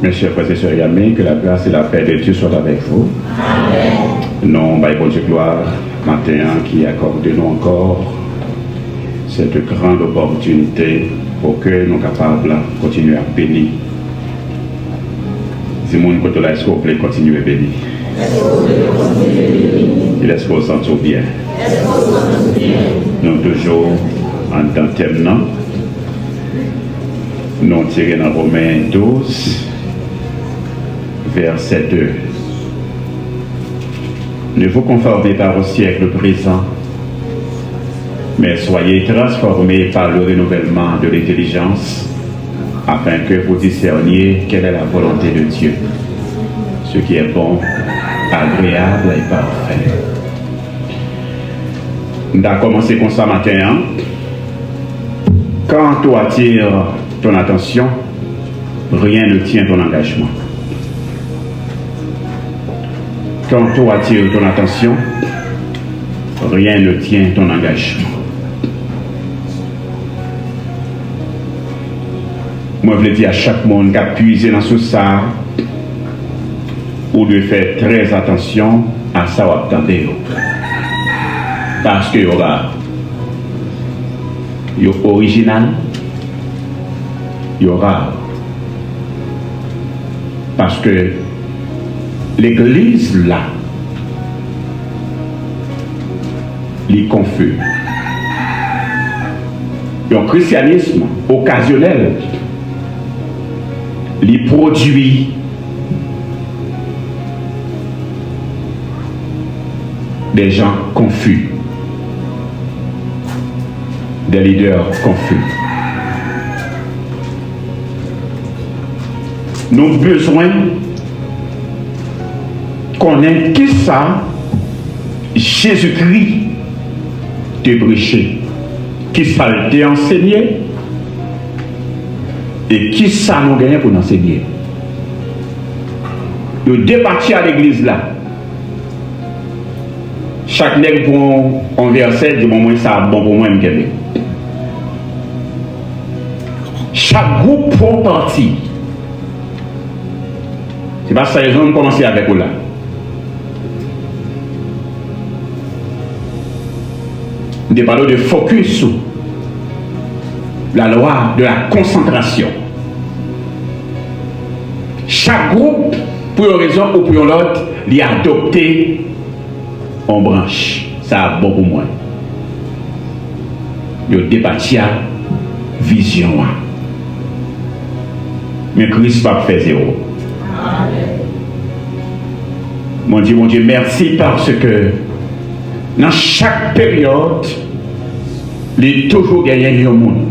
Mes chers frères et sœurs amis, que la grâce et la paix de Dieu soient avec vous. Amen. Non, bon Dieu gloire, matin qui accorde nous encore cette grande opportunité pour que nous soyons capables de continuer à bénir. Si mon côté là, est-ce que vous voulez continuer à bénir? Il est-ce que vous sentez bien? Nous toujours en tant que thème, nous tirons dans Romains 12, verset 2. Ne vous conformez pas au siècle présent, mais soyez transformés par le renouvellement de l'intelligence, afin que vous discerniez quelle est la volonté de Dieu, ce qui est bon, agréable et parfait. On a commencé comme ça matin. Quand tu attires ton attention, rien ne tient ton engagement. Quand tu attires ton attention, rien ne tient ton engagement. Moi, je le dis à chaque monde qui a puisé dans ce ça, ou de faire très attention à ça ou attendez. Parce qu'il y aura original, il y aura. Parce que l'église là, il est confus. Le christianisme occasionnel, il produit des gens confus, des leaders confus. Nous avons besoin qu'on ait qui ça Jésus-Christ te prêcher, qui ça te enseigné et qui ça nous gagne pour nous enseigner. Nous débattions à l'église là. Chaque nègre pour un verset dit bon moi ça bon pour moi me. Chaque groupe prend parti. C'est pas ça les gens commencer avec vous là. Nous parlons de focus sur la loi de la concentration. Chaque groupe, pour une raison ou pour l'autre, il a adopté en branche. Ça a bon pour moi. Il débattit à vision. Mais Christ va faire zéro. Mon Dieu, merci parce que dans chaque période, il est toujours gagné un monde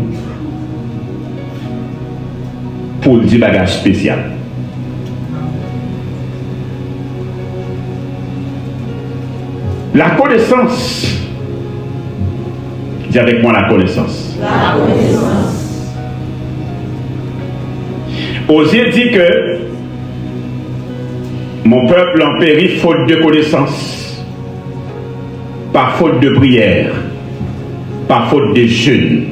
pour le bagage spécial. La connaissance, dis avec moi la connaissance. La connaissance. Osée dit que mon peuple en périt faute de connaissance, par faute de prière, par faute de jeûne,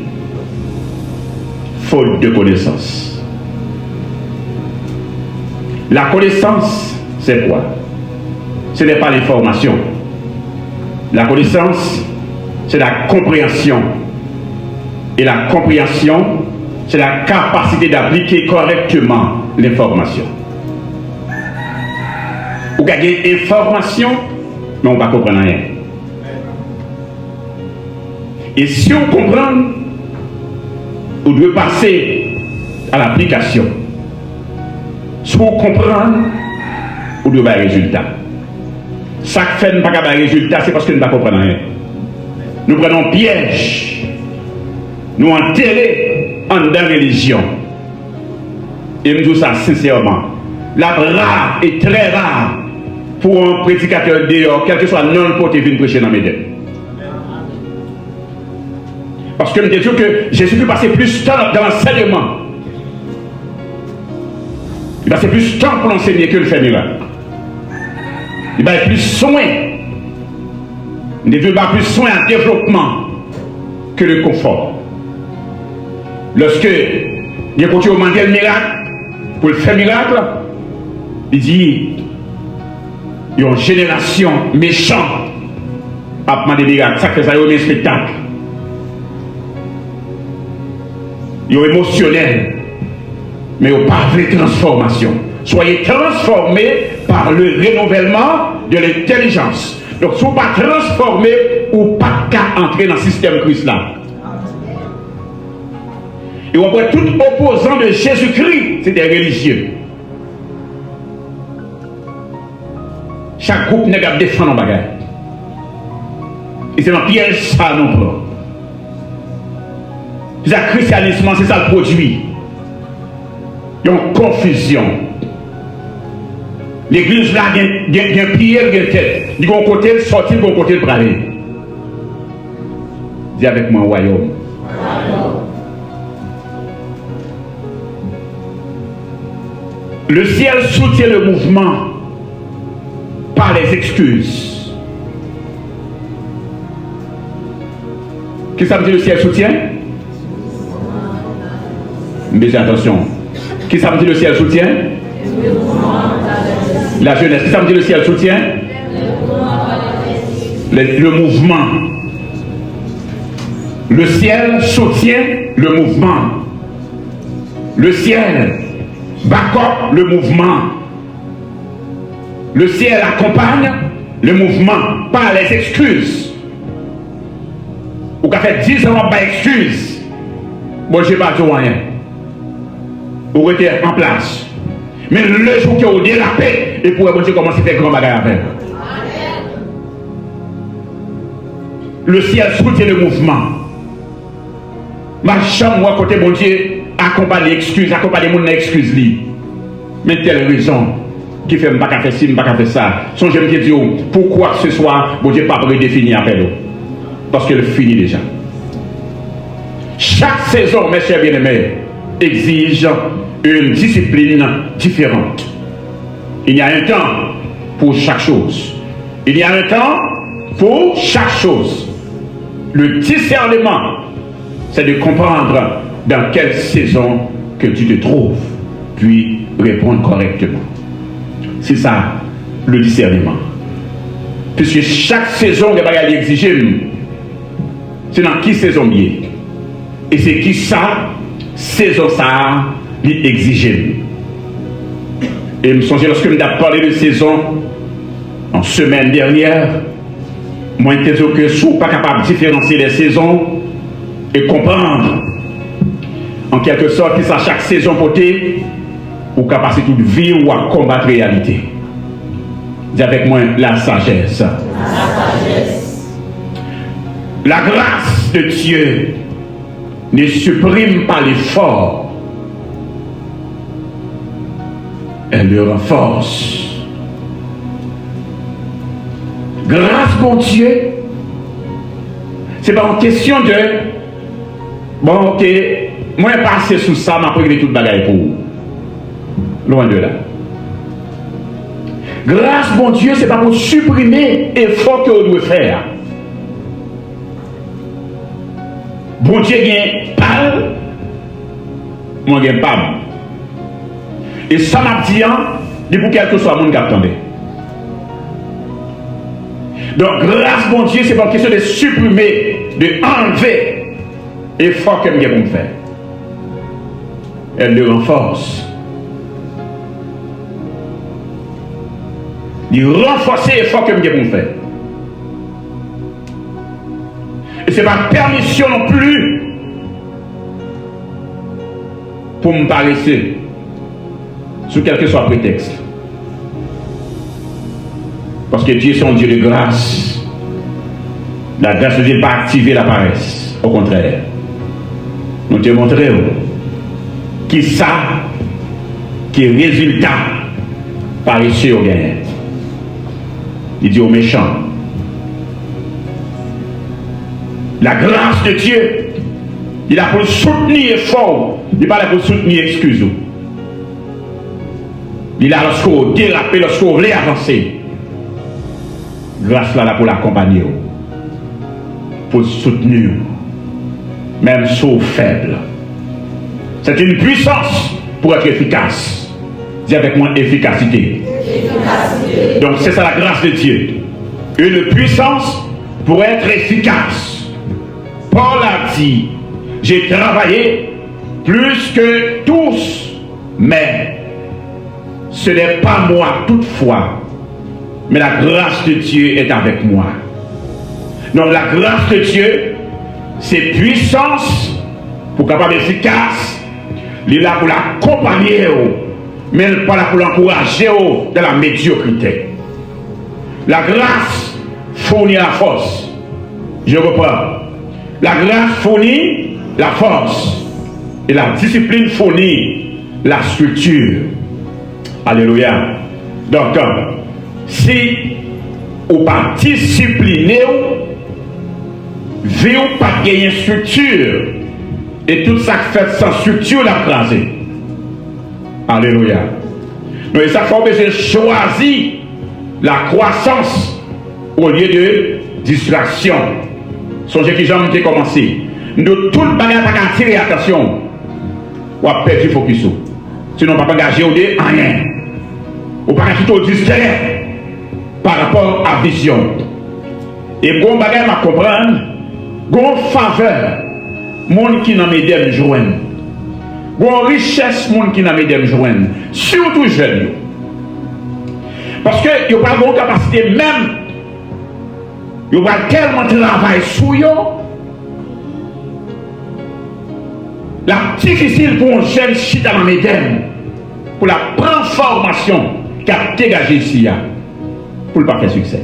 faute de connaissance. La connaissance, c'est quoi? Ce n'est pas l'information. La connaissance, c'est la compréhension. Et la compréhension, c'est la capacité d'appliquer correctement l'information. Vous gagnez information, mais on ne va pas comprendre rien. Et si on comprend, on doit passer à l'application. Si on comprend, on doit avoir un résultat. Ça fait pas un résultat, c'est parce que nous ne comprenons rien. Nous prenons piège. Nous enterrons en dans la religion. Et nous disons ça sincèrement. La rare est très rare pour un prédicateur dehors, quel que soit le nom pour venir prêcher dans mes dents. Parce que nous disons que Jésus peut passer plus de temps dans l'enseignement. Il passe plus de temps pour l'enseigner que le faire miracle. Il va plus soin. Il ne veut pas plus soin en développement que le confort. Lorsque il continue à demander le miracle, pour le faire miracle, il dit, il y a une génération méchante à demander des miracles. Ça fait ça, il y a un spectacle. Il y a émotionnel, mais il n'y a pas de transformation. Soyez transformés par le renouvellement de l'intelligence. Donc, si vous ne pas transformé, ou pas qu'à entrer dans le système Christ là. Et on voit tout opposant de Jésus-Christ, c'est des religieux. Chaque groupe n'est pas défendre en bagaille. Et c'est dans piège ça non plus. Le christianisme, c'est ça le produit. Il y a une confusion. L'église là, il y a un prière, il y a une tête. Il y a un côté sortir, il y a un côté de aller. Dis avec moi, royaume. Le ciel soutient le mouvement par les excuses. Qu'est-ce que ça veut dire le ciel soutient? Mais attention. Qu'est-ce que ça veut dire le ciel soutient? La jeunesse. Qu'est-ce que ça veut dire le ciel soutient? Le mouvement. Le ciel soutient le mouvement. Le ciel back-up le mouvement. Le ciel accompagne le mouvement, pas les excuses. Ou qu'a fait 10 ans, pas d'excuses. Bon, je n'ai pas dit rien. Vous êtes en place. Mais le jour que vous dérapez, et pour bon Dieu commencer à faire grand bagage avec. Le ciel soutient le mouvement. Ma chambre, moi, côté bon Dieu, accompagne l'excuse, accompagne les gens l'excuse. Mais telle raison qui fait pas faire ci, pas faire ça. Son je me dis, pourquoi que ce soit, bon Dieu, pas redéfinir après nous. Parce que le finit déjà. Chaque saison, mes chers bien-aimés, exige une discipline différente. Il y a un temps pour chaque chose. Il y a un temps pour chaque chose. Le discernement, c'est de comprendre dans quelle saison que tu te trouves, puis répondre correctement. C'est ça, le discernement. Puisque chaque saison, il va y exiger, c'est dans qui saison bien. Et c'est qui ça, saison ça, il exige. Et je me souviens, lorsque je me parlé de saison, en semaine dernière, moi, je disais que si vous n'êtes pas capable de différencier les saisons et comprendre, en quelque sorte, que ça, chaque saison côté, ou capacité de vie ou à combattre la réalité. Dis avec moi la sagesse. La sagesse. La grâce de Dieu ne supprime pas l'effort. Elle le renforce. Grâce, mon Dieu, c'est pas une question de bon, ok, moi passer sous ça, m'a pris toute bagaille pour vous. Loin de là. Grâce, mon Dieu, c'est pas pour supprimer l'effort que vous devez faire. Bon Dieu gagne pas, moi gagne pas. Et ça m'a dit, c'est pour quel que soit le monde qui attendait. Donc, grâce, mon Dieu, c'est pas une question de supprimer, de enlever l'effort que je vais faire. Elle le renforce. Il renforce l'effort que je vais faire. Et ce n'est pas permission non plus pour me parler sous quel que soit prétexte. Parce que Dieu est un Dieu de grâce. La grâce de Dieu n'est pas activer la paresse. Au contraire. Nous te montrons qui ça, qui est résultat paresseux au gain. Il dit aux méchants. La grâce de Dieu, il a pour soutenir effort, il n'est pas là pour soutenir excuse. Il a lorsqu'on dérape, lorsqu'on voulait avancer. Grâce là pour l'accompagner, pour soutenir, même si faible. C'est une puissance pour être efficace. Dis avec moi efficacité. Donc c'est ça la grâce de Dieu. Une puissance pour être efficace. Paul a dit, j'ai travaillé plus que tous, mais ce n'est pas moi toutefois, mais la grâce de Dieu est avec moi. Donc la grâce de Dieu, c'est puissance pour capable efficace. Il est là pour l'accompagner, mais il n'est pas là pour l'encourager dans la médiocrité. La grâce fournit la force. Je reprends. La grâce fournit la force. Et la discipline fournit la structure. Alléluia. Donc, si vous n'êtes pas discipliné, vous n'avez pas gagné structure. Et tout ça fait sans structure la phrase. Alléluia. Donc, ça faut besoin de choisir la croissance au lieu de distraction. Songez que j'en ai commencé. Nous, tout le bagage à attirer attention. On a perdu le focus. Sinon, on ne peut pas engager au rien. On ne peut pas tout distrait par rapport à la vision. Et bon bagage à comprendre, bon faveur, monde qui n'a pas aidé à me joindre. Bon richesse, monde qui n'a pas aidé à me joindre. Surtout jeunes. Parce que il n'y a pas de capacité même. Il n'y a pas tellement de travail sur eux. La difficile pour un jeune chita dans Médène, pour la transformation qu'a dégagé ici, pour ne pas faire succès.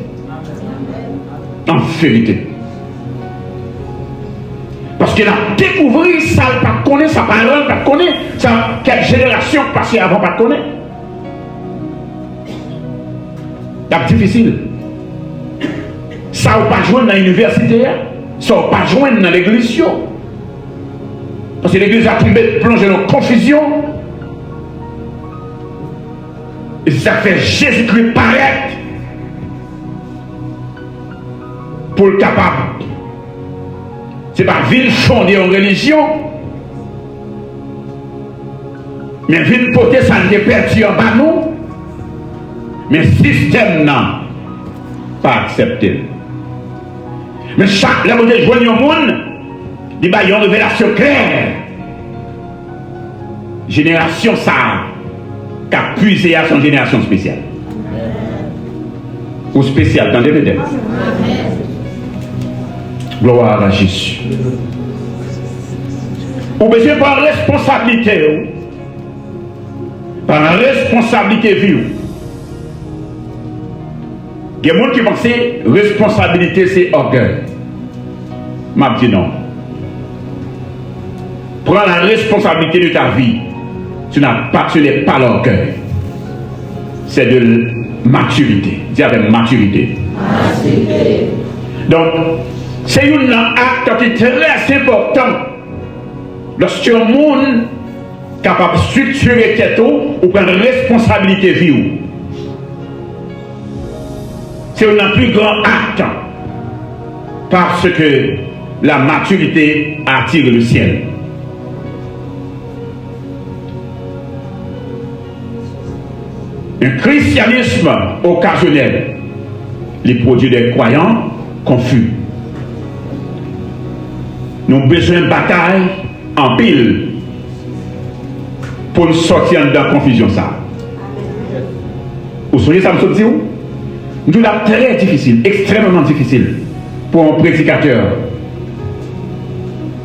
En vérité. Parce qu'il a découvert ça, il ne connaît sa parole, il ne connaît ça, quelle génération passée avant, pas connaît. C'est difficile. Ça ne va pas joindre dans l'université, ça ne va pas joindre dans l'église. Parce que l'église a tombé, plongé dans la confusion. Et ça fait Jésus-Christ paraître pour le capable. Ce n'est pas ville fondée en religion, mais ville portée, ça ne perdu en bas nous. Mais le système n'a pas accepté. Mais chaque là où vous joignez au monde, il y a une révélation claire. Génération ça, qui a puisé à son génération spéciale. Ou spéciale dans les médias. Gloire à Jésus. Vous besoin par responsabilité. Par responsabilité vie. Il y a des gens qui pensent que responsabilité c'est orgueil. Je dis non. Prends la responsabilité de ta vie. Tu n'es pas l'orgueil. C'est de maturité. Dis avec maturité. Donc, c'est un acte qui est très important. Lorsque un monde capable de structurer tête ou prendre responsabilité vie. C'est un plus grand acte. Parce que la maturité attire le ciel. Un christianisme occasionnel, les produits des croyants confus. Nous avons besoin de bataille en pile pour nous sortir de la confusion. Ça. Vous savez ça me dit où? Nous avons très difficile, extrêmement difficile pour un prédicateur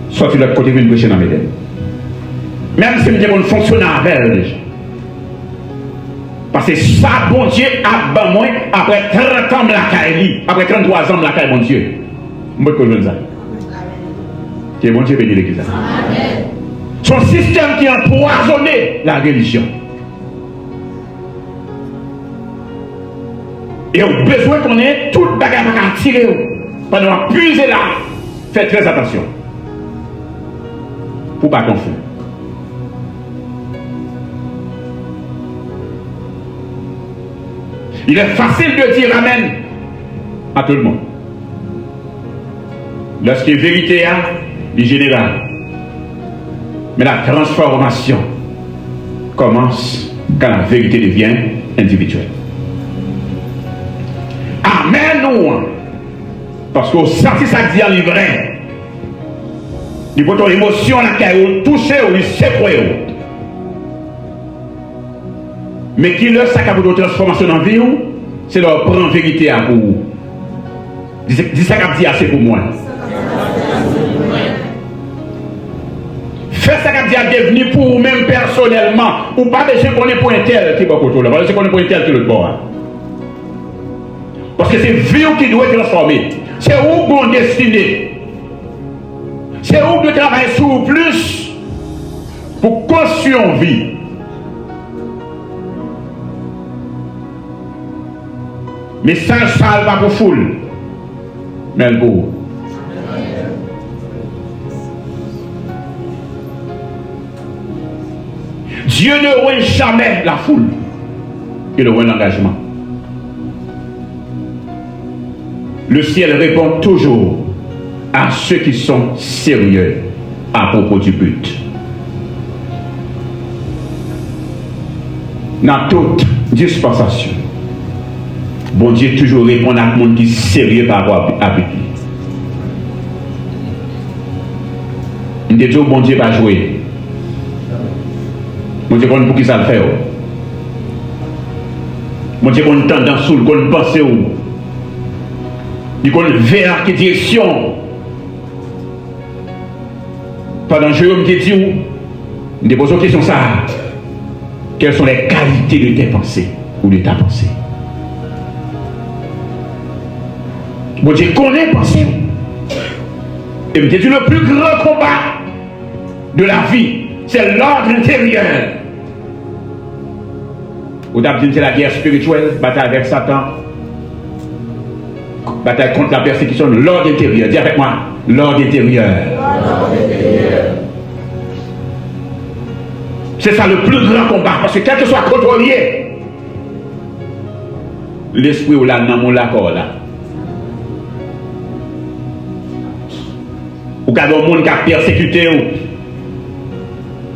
sortir de l'autre côté de prêcher dans les médias. Même si nous avons fonctionné avec elle. Parce que ça, bon Dieu, a ban moi après 30 ans de la caille, après 33 ans de la caille, bon Dieu. Moi, je veux ça. Que bon Dieu bénisse l'église. Son système qui a empoisonné la religion. Et on a besoin qu'on ait tout le bagage à tirer. Pendant puiser là, faites très attention. Pour ne pas confondre. Il est facile de dire Amen à tout le monde. Lorsque la vérité est générale. Mais la transformation commence quand la vérité devient individuelle. Amen, nous. Parce qu'on sentit ça dit en vrai. Il faut ton émotion là qui touché ou c'est quoi. Mais qui leur sac à votre transformation en vie, c'est leur prendre vérité à vous. Dis ça qu'a dit assez pour moi. Fais ça qu'a dit à devenir pour vous-même personnellement. Ou pas de qu'on est pour un tel qui va côté là. Parce qu'on est pour un tel qui le bord. Parce que c'est vie qui doit être transformée. C'est où qu'on destiné. C'est où qu'on travaille sur plus pour construire une vie. Mais ça ne pas pour foule. Mais le beau. Dieu ne rend jamais la foule. Il rend l'engagement. Le ciel répond toujours à ceux qui sont sérieux à propos du but. Dans toute dispensation, bon Dieu toujours répond à tout le monde qui est sérieux par rapport à but. Il dit bon Dieu va jouer. Bon Dieu pour qui ça le fait. Bon Dieu qu'on tendance sous qu'on pense où. Il connaît vers quelle direction. Pendant que je me dis où, je pose une question ça. Quelles sont les qualités de tes pensées ou de ta pensée? Bon Dieu connaît pensée. Et me dit le plus grand combat de la vie, c'est l'ordre intérieur. Vous avez dit c'est la guerre spirituelle, bataille avec Satan. Bataille contre la persécution de l'ordre intérieur. Dis avec moi, l'ordre intérieur. C'est ça le plus grand combat. Parce que quel que soit contrôlé, l'esprit ou là, dans mon accord là. Ou quand le monde qui a persécuté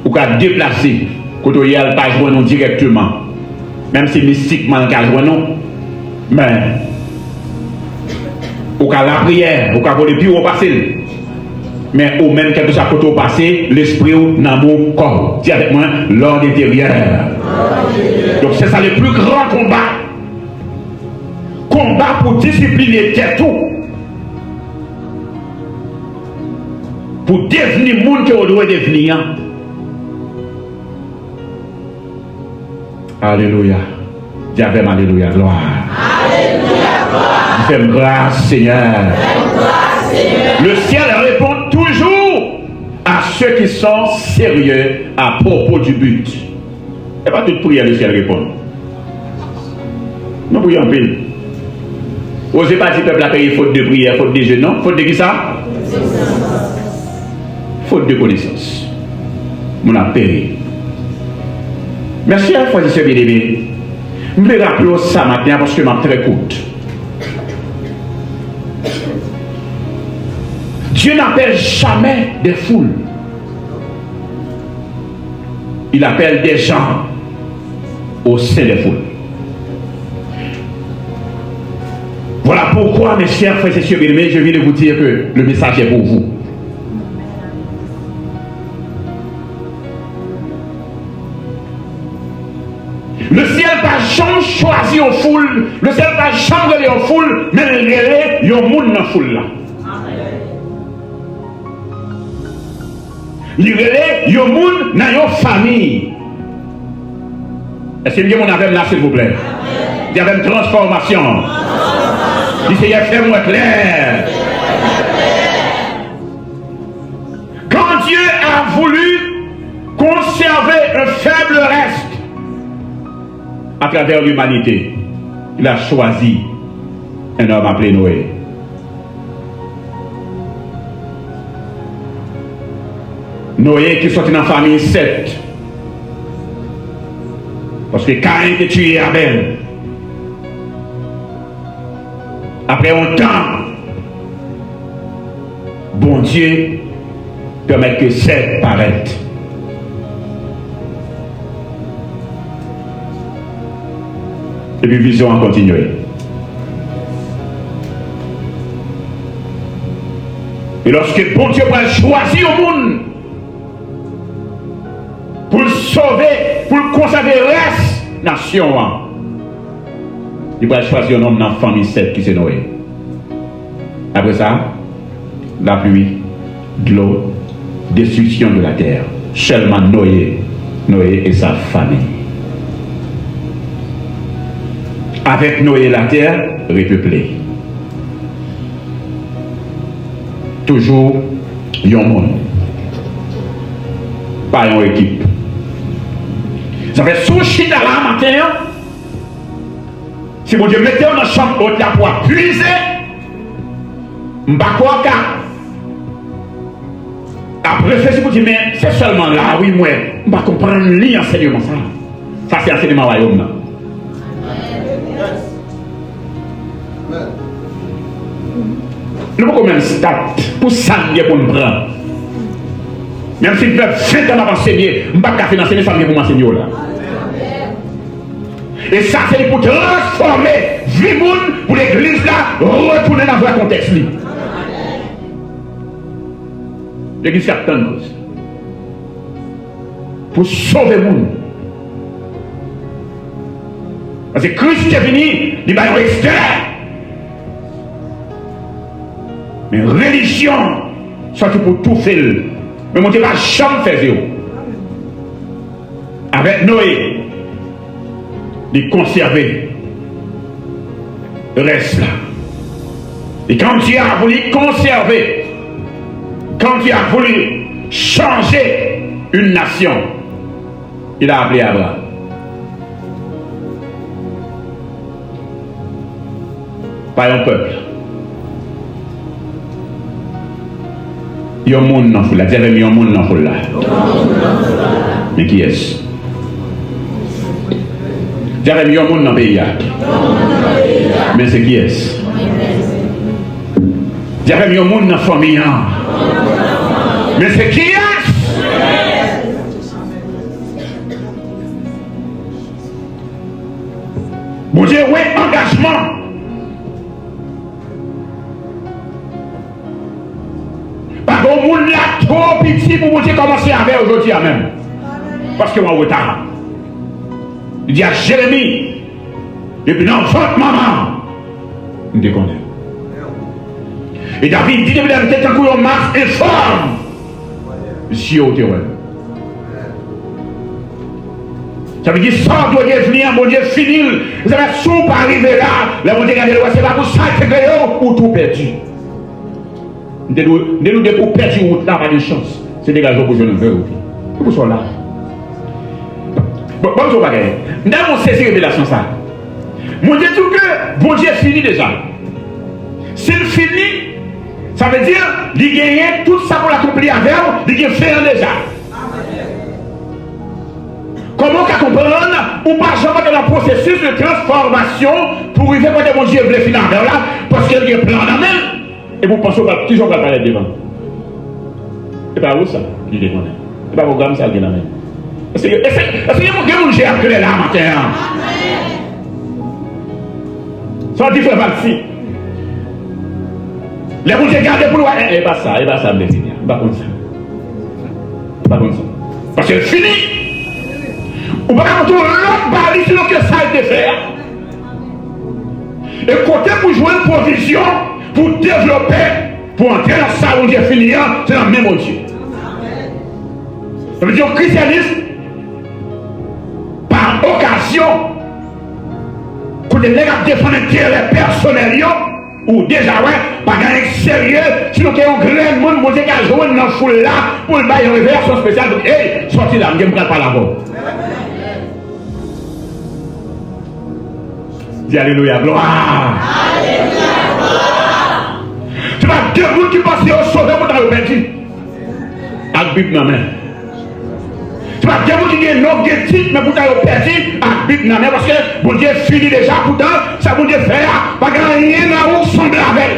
ou qui a déplacé, quand il n'y a pas joué directement. Même si mystiquement il a joué non. Mais ou qu'à la prière, ou qu'à le bureau passé. Mais au même quelque chose à côté passé, l'esprit dans mon corps. Dis avec moi, l'ordre intérieur. Donc c'est ça le plus grand combat. Combat pour discipliner tout. Pour devenir monde que on doit devenir. Alléluia. Dis avec moi, alléluia, gloire. Alléluia, gloire. Fais grâce, Seigneur. Le ciel répond toujours à ceux qui sont sérieux à propos du but. Et pas toute prière, le ciel répond. Nous prions en pile. Osez pas dire peuple a payé faute de prière, faute de jeûne, non? Faute de qui ça? Faute de connaissance. Mon a payé. Merci à frères et sœurs bien-aimés. Je vais rappeler ça matin parce que je suis très courte. Dieu n'appelle jamais des foules. Il appelle des gens au sein des foules. Voilà pourquoi, mes chers frères et sœurs bien-aimés, je viens de vous dire que le message est pour vous. Le ciel pas jamais choisi aux foules, le ciel pas jamais aller aux foules, mais il y a un monde dans la foule là. Il y a un monde dans une famille. Est-ce que vous avez là, s'il vous plaît? Il y avait une transformation. Il s'est fait moins clair. Quand Dieu a voulu conserver un faible reste à travers l'humanité, il a choisi un homme appelé Noé. Noé qui sortit dans la famille 7. Parce que Caïn a tué Abel. Après un temps, bon Dieu permet que 7 paraissent. Et puis vision a continué. Et lorsque bon Dieu va choisir au monde pour le sauver, pour le conserver reste nation, il va choisir un homme dans la famille 7 qui c'est Noé. Après ça, la pluie, de l'eau, destruction de la terre. Seulement Noé et sa famille. Avec Noé, la terre repeuplée. Toujours, il y a un monde. Pas une équipe. Ça fait sous-chita là matin. Si mon Dieu mettez dans la chambre haute là pour puiser, m'bakwa. Après, c'est pour dire, mais c'est seulement là, oui, moi, je ne vais pas comprendre l'enseignement. Ça, c'est l'enseignement royaume. Nous avons même stade pour ça pour nous prendre. Même si je fais 20 ans avant enseigner, je ne vais pas financer ça pour m'enseigner là. Et ça, c'est pour transformer vie pour l'église là, retourner dans le contexte. L'église fait tant de choses pour sauver le monde. Parce que Christ est venu, il va y externe. Mais religion, surtout pour tout faire. Mais mon Dieu va jamais faire zéro. Avec Noé, il conserver le reste là. Et quand Dieu a voulu conserver, quand Dieu a voulu changer une nation, il a appelé Abraham. Pas un peuple. Il y a un monde dans le foule. Dieu avait mis un monde dans le foule là. Mais qui est-ce? Dieu avait mis un monde dans le pays. Mais c'est qui est-ce? Dieu avait mis un monde dans la famille. Mais c'est qui est-ce? Bon Dieu, oui, engagement. Par contre, le monde là trop petit pour bon Dieu commencer avec aujourd'hui même. Parce que moi, en retard. Il dit à Jérémie, depuis l'enfant maman, nous te connaissons. Et David dit, il a peut-être un coup de masse informe. Si au terrain. Ça veut dire, sans doit venir, mon Dieu finit. Vous avez sous pas arriver là. Là, mon Dieu, regardez, c'est pas pour ça que ou tout perdu. Nous pour perdre route là, pas de chance. C'est des gars pour je ne veux. Pour ça là. Bon, je vais gagner. Dans mon saisir révélation ça. Mon Dieu, tout que bon Dieu finit déjà. S'il finit, ça veut dire qu'il gagne tout ça pour l'accomplir avec, il gagne fait déjà. Comment comprendre ou pas jamais dans le processus de transformation pour arriver quand mon Dieu veut finir là, parce qu'il y a un plan dans la main. Et vous pensez qu'on va toujours parler devant. C'est pas où ça? Il est connaît. C'est pas programme ça qui est dans la main. Est-ce que y a mon Dieu à créer là matin? Ça dit frère Valsi. Les gens qui gardent pour nous, et pas ça, me définir. Pas comme ça. Pas comme ça. Parce que c'est fini. On va rentrer l'autre baril sur ce que ça a été fait. Et côté pour jouer une provision, pour développer, pour entrer dans ça où Dieu finit, c'est la même Dieu. Ça veut dire que le christianisme, par occasion, pour les nègres défendre l'intérêt personnel, ou déjà, ouais, pas gagner sérieux, sinon qu'il y a un grand monde, mon Dieu, qui a joué dans la foule là, pour le bailler une révélation spéciale, pour hey, sorti là, je ne me prends pas là-bas. Dis Alléluia, gloire. Alléluia, gloire. Tu vas deux gens qui passent au sauver pour t'avoir perdu. Avec Bible dans la main. Tu vas deux gens qui ont un autre titre, mais pour t'avoir perdu, avec Bible dans la main, parce que bon Dieu finit déjà, pourtant, ça bon Dieu fait, pas rien à où semble avec.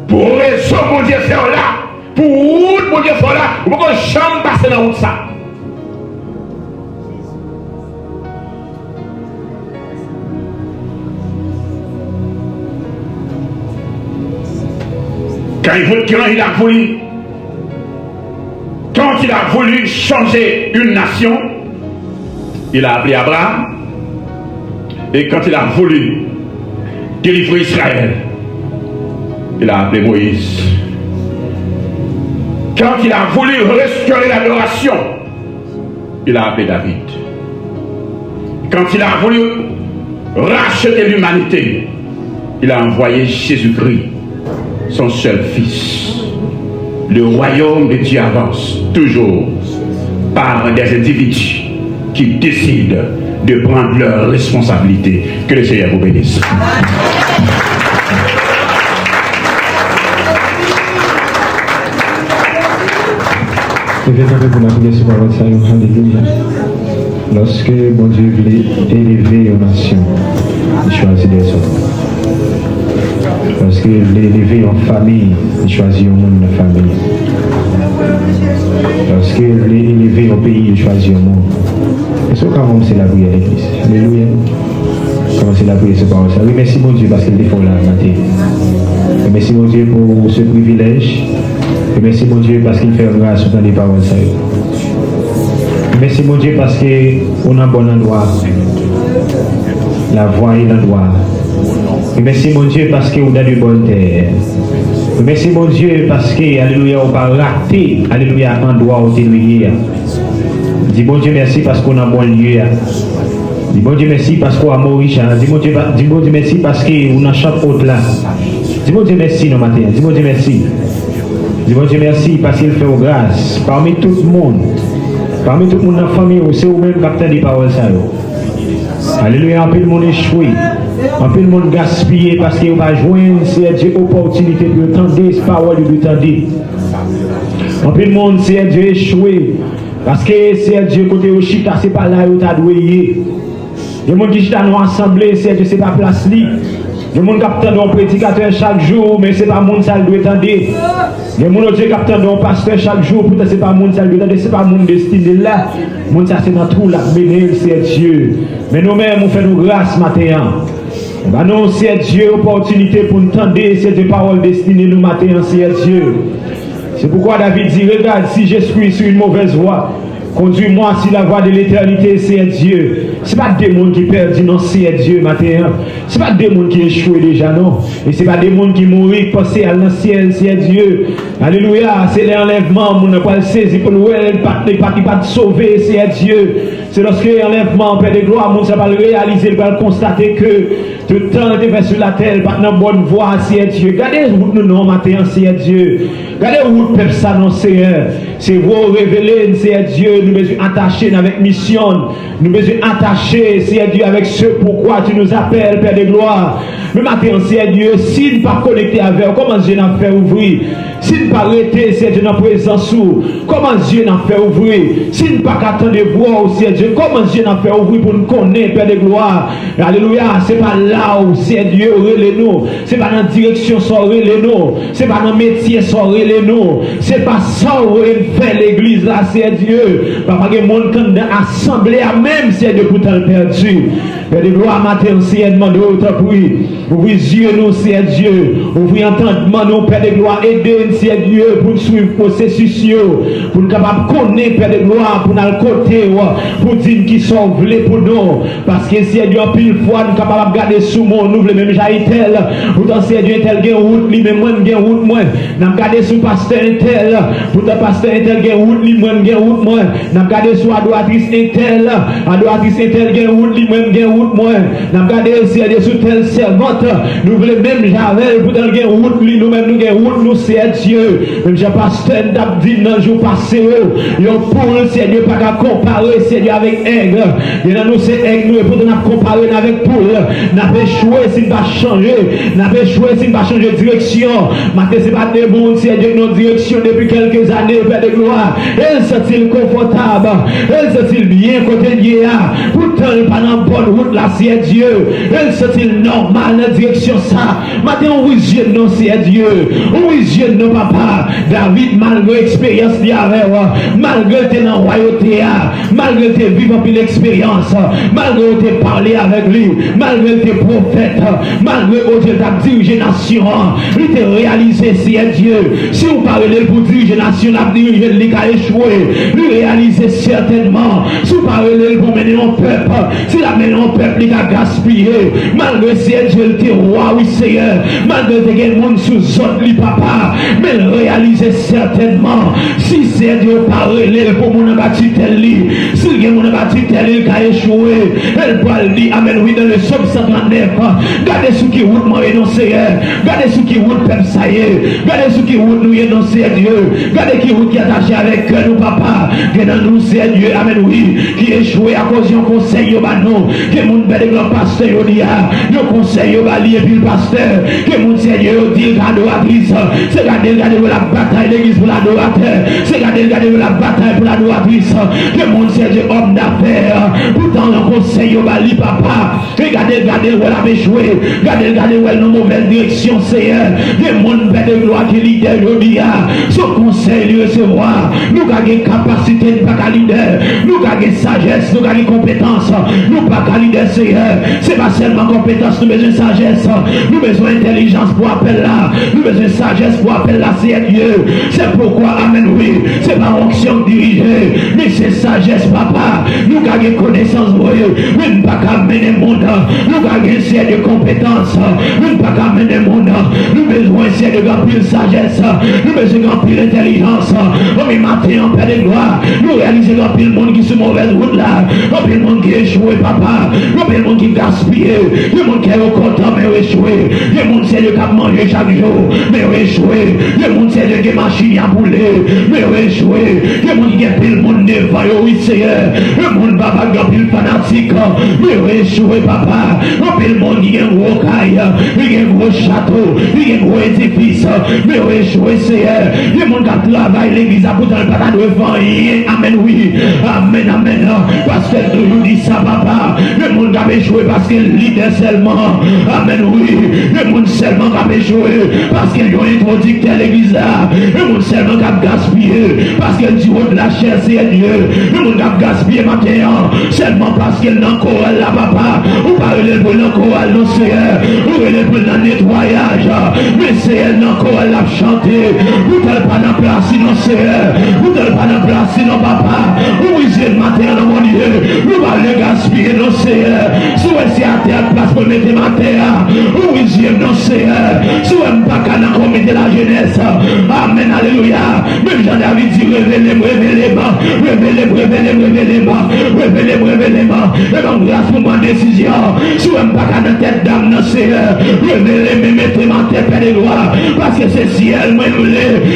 Pour raison, bon Dieu fait là, pour route, bon Dieu fait là, vous pouvez jamais passer dans la route ça. Quand il a voulu changer une nation, il a appelé Abraham. Et quand il a voulu délivrer Israël, il a appelé Moïse. Quand il a voulu restaurer l'adoration, il a appelé David. Quand il a voulu racheter l'humanité, il a envoyé Jésus-Christ, son seul fils. Le royaume de Dieu avance toujours par des individus qui décident de prendre leurs responsabilités. Que le Seigneur vous bénisse. Lorsque mon Dieu voulait élever une nation, il choisit des hommes. Lorsque il voulait élever une famille, il choisit un monde de famille. Lorsque il voulait élever un pays, il choisit un monde. Et c'est comment c'est la prière à l'église. Alléluia. Comment c'est la prière, c'est pas ça. Oui, merci mon Dieu parce qu'il défend la matin. Et merci mon Dieu pour ce privilège. Et merci mon Dieu parce qu'il fait grâce dans les paroles. Merci mon Dieu parce qu'on a un bon endroit. La voie est l'endroit. Et merci mon Dieu parce qu'on a du bon terre. Et merci mon Dieu parce que, alléluia, on va rater, alléluia, endroit où tu es. Dis bon Dieu merci parce qu'on a un bon lieu. Dis bon Dieu merci parce qu'on a Maurice. Dis bon Dieu merci parce qu'on a chaque autre là. Dis bon Dieu merci nos matins. Dis bon Dieu merci. Dis bon Dieu merci parce qu'il fait grâce parmi tout le monde. Parmi tout le monde dans la famille, c'est vous-même qui avez des paroles. Alléluia, un peu de monde échoué. Un peu de monde gaspillé parce qu'il va joindre c'est Dieu opportunité de tendre ces paroles de tendre. Un peu de monde c'est Dieu échoué parce que c'est Dieu côté au chita c'est pas là où tu as doué. Le monde qui chita dans assemblée c'est Dieu c'est pas place li. Le monde qui attend un prédicateur chaque jour mais c'est pas monde ça doit tendre. Le monde qui attend un pasteur chaque jour pourtant c'est pas monde ça doit tendre, c'est pas monde destiné là. Monde ça c'est dans tout là bénir c'est Dieu. Mais nous-mêmes on fait nous grâce matin. Ben non, c'est Dieu, opportunité pour nous tendre, c'est des paroles destinées nous matin, c'est Dieu. C'est pourquoi David dit, regarde, si je suis sur une mauvaise voie, conduis-moi sur la voie de l'éternité, c'est Dieu. Ce n'est pas des mondes qui perdent, non, c'est Dieu matin. Ce n'est pas des mondes qui échouent déjà, non. Et ce n'est pas des mondes qui mourent, passés à l'ancien, c'est Dieu. Alléluia, c'est l'enlèvement, on n'a pas le saisi pour nous, il pas sauver, c'est Dieu. C'est lorsque l'enlèvement, Père de gloire, on va le réaliser, on va constater que tout le temps était fait sur la terre, pas dans bonne voie, c'est Dieu. Regardez où nous non matin, c'est Dieu. Regardez où le peuple s'annonce, c'est vous révéler, c'est Dieu. Nous besoin attacher avec mission. Nous besoin attacher, c'est Dieu, avec ce pourquoi tu nous appelles, Père de gloire. Mais matin, c'est Dieu, si nous pas connecté avec, comment Dieu n'a fait ouvrir? Si nous pas arrêté, c'est Dieu dans la présence, comment Dieu n'a fait ouvrir? Si nous pas attendre voir aussi, Dieu, comment Dieu n'a fait ouvrir pour nous connaître, Père de gloire? Alléluia, c'est pas là où c'est Dieu, relais-nous. C'est pas dans la direction, sans relais-nous. C'est pas dans le métier, sans relais-nous. C'est pas ça où il fait l'église là, c'est Dieu. Papa, il y a monde qui est assemblé à même, c'est Dieu pour t'en perdu. Père de gloire, matin, c'est demandé autant pour lui. Ouvrez les yeux, nous, c'est Dieu. Ouvrez entendement, nous, Père de gloire, aidez, c'est Dieu, pour suivre le processus, pour nous capables de connaître, Père de gloire, pour nous le côté, pour dire qu'ils sont voulés pour nous. Parce que c'est Dieu, en pile fois, nous capables de garder sous mon nous, le même jaillit tel. Pourtant, c'est Dieu, tel gain route, lui, même moi, gain route, moi. Nous garder sous pasteur tel. Pourtant, pasteur tel gain route, lui, même gain route, moi. Nous garder sous adoratrice tel. Adoratrice tel gain route, lui, même gain route, moi. Nous garder aussi sous tel servante. Nous voulons même Javel, pourtant, gain route, lui, nous-mêmes, nous gain route, nous, c'est Dieu. Même j'ai pasteur d'Abdi dans le jour passé, yon pour c'est Dieu pas qu'à comparer, c'est Dieu avec aigle. Et là, nous, c'est aigle, nous, et pourtant, nous comparer avec poule. Nous avons échoué s'il va changer. Nous avons échoué s'il va changer de direction. Maintenant, c'est pas des bons, c'est Dieu notre direction depuis quelques années, Père de gloire. Elle sent-il confortable. Elle sent-il bien côté lié. pourtant il pas dans bonne route là, c'est Dieu. Elle sentit normal dans la direction ça. Maintenant, on visionne non, c'est Dieu. On visionne non, papa. David, malgré l'expérience qu'il avait, malgré tes dans la royauté, malgré tes vivant puis l'expérience, malgré tes parlé avec lui, malgré tes prophètes, malgré que Dieu t'a dirigé nation, il t'a réalisé, c'est Dieu. Si vous parlez pour diriger nation, la diriger, il a échoué. Lui réaliser certainement. Si vous parlez pour mener un peuple, si la mener un peuple, il a gaspillé. Malgré c'est Dieu, il était roi, oui, Seigneur. Malgré que les gens sous autres, lui, papa. Mais il réalisait certainement. Si c'est Dieu parler pour mon bâti tel lit, si il y a mon bâti tel lit, il a échoué. Elle peut le dire, amen, oui, dans le psaume 139. Gardez ce qui route, moi, non, Seigneur. Gardez ce qui route, peuple, ça y est. Gardez ce qui route, nous, non, c'est Dieu. Gardez qui route qui est attaché avec nous, papa. Que dans nous, c'est Dieu, amen, oui. Qui échoué à cause d'un conseil, yo, non. Que mon bel grand pasteur, yo, dit, yo, conseil, yo, bali, et puis le pasteur. Que mon Seigneur, yo, dit, adoratrice. C'est garder la bataille, l'église pour l'adorateur. C'est garder la bataille pour l'adoratrice. Que mon Seigneur, homme d'affaires. Pourtant, le conseil, yo, bali, papa. Regardez, où elle avait échoué. Regardez, où elle est dans mauvaise direction, Seigneur. Que mon bel de gloire qui leader, yo, dit, son conseil, lui recevoir. Nous avons capacité de pas leader. Nous avons sagesse, nous avons compétence. Nous pas leader, Seigneur. C'est pas seulement compétence, nous avons besoin de sagesse. Nous avons besoin d'intelligence pour appeler là. Nous avons besoin de sagesse pour appeler là, c'est Dieu. C'est pourquoi, amen, oui. C'est pas onction dirigée, mais c'est sagesse, papa. Nous avons connaissance, oui. Nous ne pas mener le monde. Nous avons un de compétences. Nous ne pas mener le monde. Nous avons besoin de remplir sagesse. Nous avons besoin de remplir l'intelligence. On est matin en paix de gloire. Nous réalisons remplir le monde qui est sur mauvaise route là. Remplir le monde qui est échoué, papa. Remplir le monde qui gaspille. Le monde qui est au content, mais échoué. Le monde c'est le qui a mangé chaque jour, mais échoué. Le monde c'est le qui a machine à bouler, mais échoué. Le monde qui a pris le monde devant, oui, Seigneur. Le monde papa qui a pris le fanatique, mais échoué, papa. Remplir le monde qui a un gros caille, qui a un gros château, qui a un gros édifice, mais échoué, Seigneur. Le monde qui a travaillé l'église à pourtant le papa devant, amen, oui. Amen, amen. Parce que nous dit ça, papa. Le monde qui a échoué parce que leader seulement. Amen, oui. Le monde seulement qui a échoué parce qu'ils ont introduit à l'église là. Le monde seulement qui a gaspillé parce qu'il dit de la chair, c'est Dieu. Le monde qui a gaspillé maintenant seulement parce qu'il n'a encore là, papa. Ou parlez pour l'encore non, Seigneur. Ou parlez pour le nettoyage. Mais c'est elle encore là chanter. Vous n'êtes pas dans la place, non, Seigneur. Vous n'êtes pas dans la place, non, papa. Vous visez le matin dans mon Dieu. Vous allez gaspiller, non, Seigneur. Si vous êtes à terre, place pour mettre ma terre. Vous visez, non, Seigneur. Si vous n'êtes pas qu'à commettre la jeunesse. Amen, alléluia. Même Jean-David dit, révélez-moi. Et donc, grâce pour ma décision. Si vous n'êtes pas qu'à la tête d'âme, non, Seigneur. Révélez-moi, mettez ma tête par les doigts. Parce que c'est ciel, moi,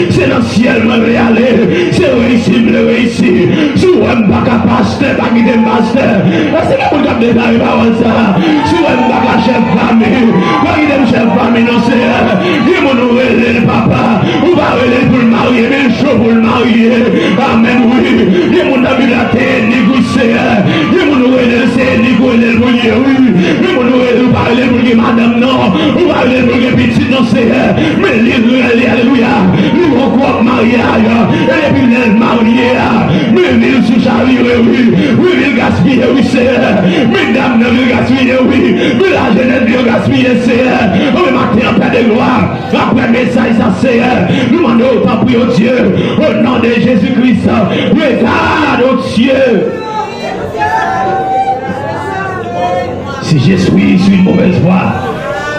c'est dans le ciel, moi, je aller. C'est réussi, je réussi. Si vous n'êtes pas qu'à pasteur, pas guider pasteur. C'est que vous avez déclaré par ça. Si vous n'êtes pas qu'à chef famille, pas guider chef famille, non, Seigneur. Il m'a noué le papa. Ou va aller pour le marier, mais le chaud pour le marier. Amen, oui. Il m'a vu la tête, négocier. Il m'a noué le c'est négocier, oui. Il m'a noué le parler pour que madame, non. Ou va aller pour que petit, non, Seigneur. Mais alléluia. Nous encore mariage. Et puis le marié. Mais il sous charrier, oui. Oui, il gaspille, oui, Seigneur. Mesdames, ne gaspille, oui. Mais la jeunesse, il gaspille, Seigneur. On va matin en paix de gloire. Après message, ça, Seigneur. Nous demandons autant pour Dieu. Au nom de Jésus-Christ. Regarde, oh Dieu. Si je suis sur une mauvaise voie,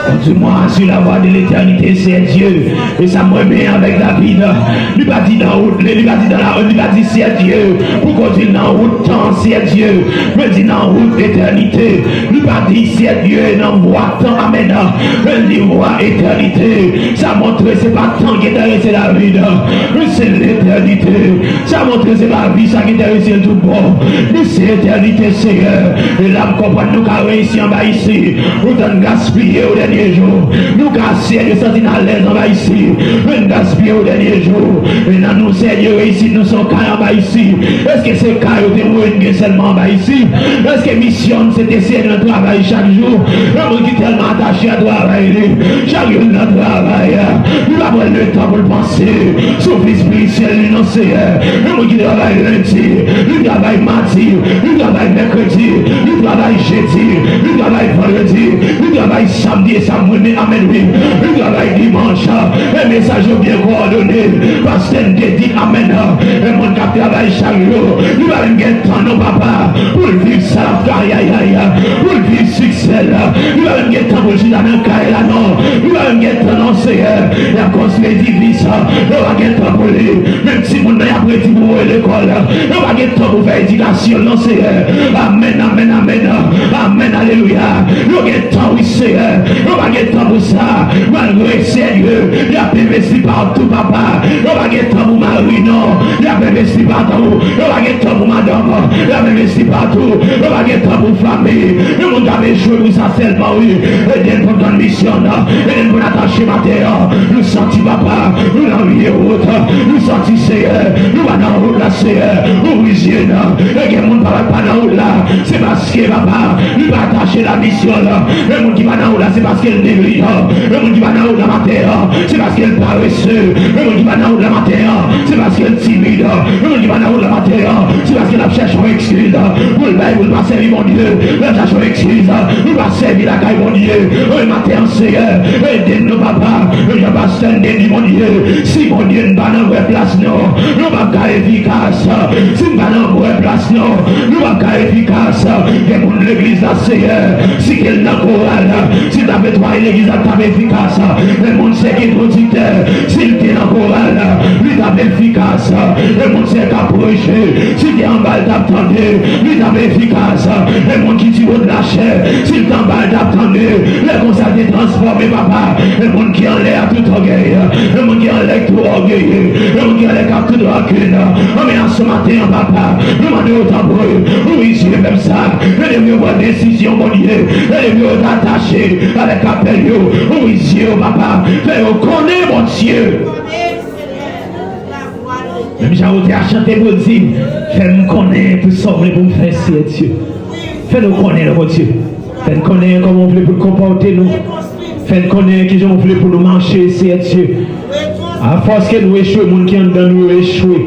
conduis-moi sur la voie de l'éternité, c'est Dieu. Et ça me remet avec David. Il va dire dans la route, il va dire dans la route, il va dire c'est Dieu. Pour conduire dans la route, temps, c'est Dieu. Mais dit dans la route d'éternité. Il va dire c'est Dieu, dans la voie, temps, amen. Il dit voie éternité. Ça montre que c'est pas temps qui intéresse la vie, mais c'est l'éternité. Ça montre que c'est pas la vie, ça qui intéresse le tout bon. Mais c'est l'éternité, Seigneur. Et là, nous comprenons nous qu'à réussir en bas ici. Nous t'en gaspiller au dernier jour. Nous casser de sentir à l'aise en bas ici. Nous gaspiller au dernier jour. Et là, nous, Seigneur, ici nous sommes carrément bas ici? Est-ce que c'est carré de mourir seulement bas ici? Est-ce que mission c'est essayer de travailler chaque jour? Le monde qui est tellement attaché à travailler, chaque jour notre travail, nous avons le temps pour le penser, sauf l'esprit spirituel, non Seigneur. Le monde qui travaille lundi, il travaille mardi, il travaille mercredi, il travaille jeudi, il travaille vendredi, il travaille samedi et samedi, amen, oui. Il travaille dimanche, un message bien coordonné, parce qu'elle dit amen. Le monde qui travaille chaque jour, il va même gagner temps, non papa, pour vivre ça, pour vivre succès, il va même gagner temps pour le dans le cas là, non. Il va même gagner temps, non Seigneur. Il a construit l'église, il va gagner temps pour lui, même si mon a appris pour l'école, il va gagner temps pour faire éducation, non Seigneur. Amen, amen, amen, amen, alléluia. Il va gagner temps, oui Seigneur. Il va gagner temps pour ça, malgré Seigneur. Il a investi partout, papa. Il va gagner temps pour Marie, non. Il a investi partout. Il va gagner temps pour madame. Il a investi partout. Il va gagner temps pour famille. Le monde avait joué pour ça seulement, oui. Et d'une bonne mission, et d'une bonne attaché matériel. Nous senti papa, nous l'envier autre. Nous senti Seigneur. Nous allons dans route là, Seigneur. Nous vision, et que le monde ne parle pas dans route là. C'est parce que papa, nous va attacher la mission là. Le monde qui va dans route là, c'est parce qu'elle est négligent. Le monde qui va dans route là, matériel, c'est parce qu'elle est paresseux. Le monde qui va dans route là, matériel, c'est parce qu'elle est timide. Le monde qui va dans route là, matériel, c'est parce qu'elle a cherché une excuse. Vous le bail, vous ne pas servir mon Dieu. La cherche une excuse. Vous va servir la caille mon Dieu. Un matin, Seigneur, aidez-nous, papa. Je ne pas stand mon Dieu. Si mon Dieu ne va dans la place, non, nous va pas efficace. Si nous va dans la place, non, nous va pas efficace. Et mon l'église, là, Seigneur, si qu'elle n'a pas, si tu avais toi l'église, tu es efficace. Le monde sait qu'il est producteur. S'il est en chorale, lui, tu es efficace. Le monde sait qu'approcher. Si tu es en bas, t'attendais, lui, tu es efficace. Le monde qui dit de la chair, s'il t'en bas, t'attendais, le monde s'est transformé, papa. Le monde qui en l'air tout orgueil, le monde qui en l'air tout orgueil, le monde qui en l'air tout rancune. On met en ce matin, papa, nous demandons autant pour eux. Oui, c'est même ça. Elle est mieux voir décision, mon Dieu. Elle est mieux attacher avec appel. Oui, Dieu, papa. Fais-nous connaître, mon Dieu. Même j'ai à chanter pour dire, fais-nous connaître tout ça, pour me faire, c'est Dieu. Fais-nous connaître, mon Dieu. Fais-nous connaître comment on voulait pour comporter nous. Fais-nous connaître qui on voulait pour nous marcher, c'est Dieu. À force que nous échouons, les gens qui ont dans nous échoué.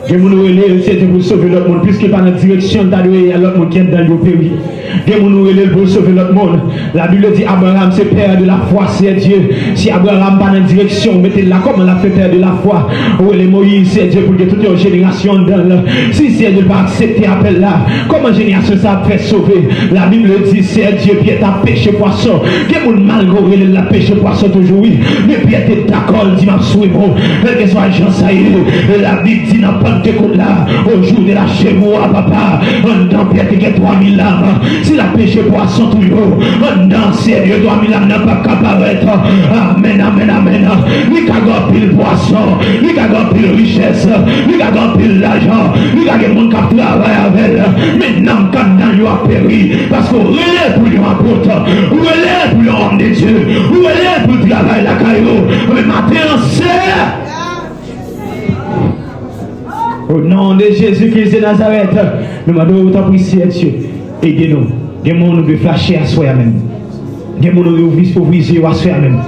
Que nous relèvons, c'est pour sauver l'autre monde, puisque par notre direction, il y a l'autre monde qui est dans le pays. Que nous relèvons pour sauver l'autre monde. La Bible dit Abraham, c'est père de la foi, c'est Dieu. Si Abraham pas dans la direction, mettez-la comme on l'a fait père de la foi. Oh, les Moïse, c'est Dieu pour que toute une génération donne. Si c'est Dieu pas accepter l'appel là, comment génération ça fait sauver? La Bible dit c'est Dieu qui est à pêcher poisson. Que nous malgré la pêche poisson toujours, oui. Mais puis était d'accord, dit ma souhait, quel que soit Jean Saïd, la Bible dit n'a pas de là, au jour de la chez moi, papa, on dans Pierre qui est 3000 âmes. Si la pêche poisson toujours, on dans sérieux 3000 âmes n'a pas qu'à paraître. Amen, amen, amen. Lui qui a pile poisson, lui qui a pile richesse, lui qui a pile l'argent, lui qui a des gens qui travaillent avec elle. Maintenant, quand dans lui a péri, parce qu'on relève pour lui apôtre, on relève pour l'homme de Dieu, on relève pour le travail la caillou. Mais matin, c'est. Au nom de Jésus-Christ de Nazareth, nous demandons autant prier Dieu. Aidez-nous. Des gens nous de flasher à soi-même. Des gens nous de ouvrir à soi-même.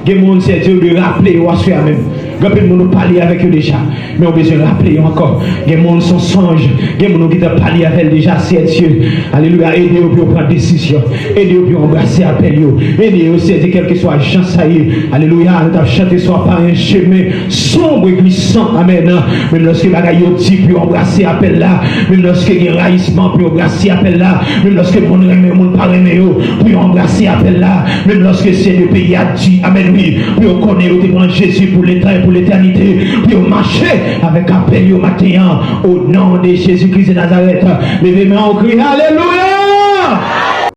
Des gens c'est Dieu de rappeler à soi-même. Des gens nous parler avec eux déjà. Mais on a besoin de rappeler encore. Des gens sont songes. Des gens qui ont parlé avec eux déjà. C'est Dieu. Alléluia. Aidez-nous pour prendre décision. Aidez-nous pour embrasser l'appel. Aidez-nous, c'est quel que soit Jean Saïd. Alléluia. Nous avons chanté soit par un chemin sombre et glissant. Amen. Même lorsque les bagailles dit pour embrasser l'appel là. Même lorsque il y a un raillissement pour embrasser l'appel là. Même lorsque le monde parle pour embrasser l'appel là. Même lorsque c'est le pays a dit. Amen. Oui. Pour connaître Jésus pour l'éternité. Pour marcher avec appel au matin. Au nom de Jésus-Christ de Nazareth. Levez-moi en cri. Alléluia.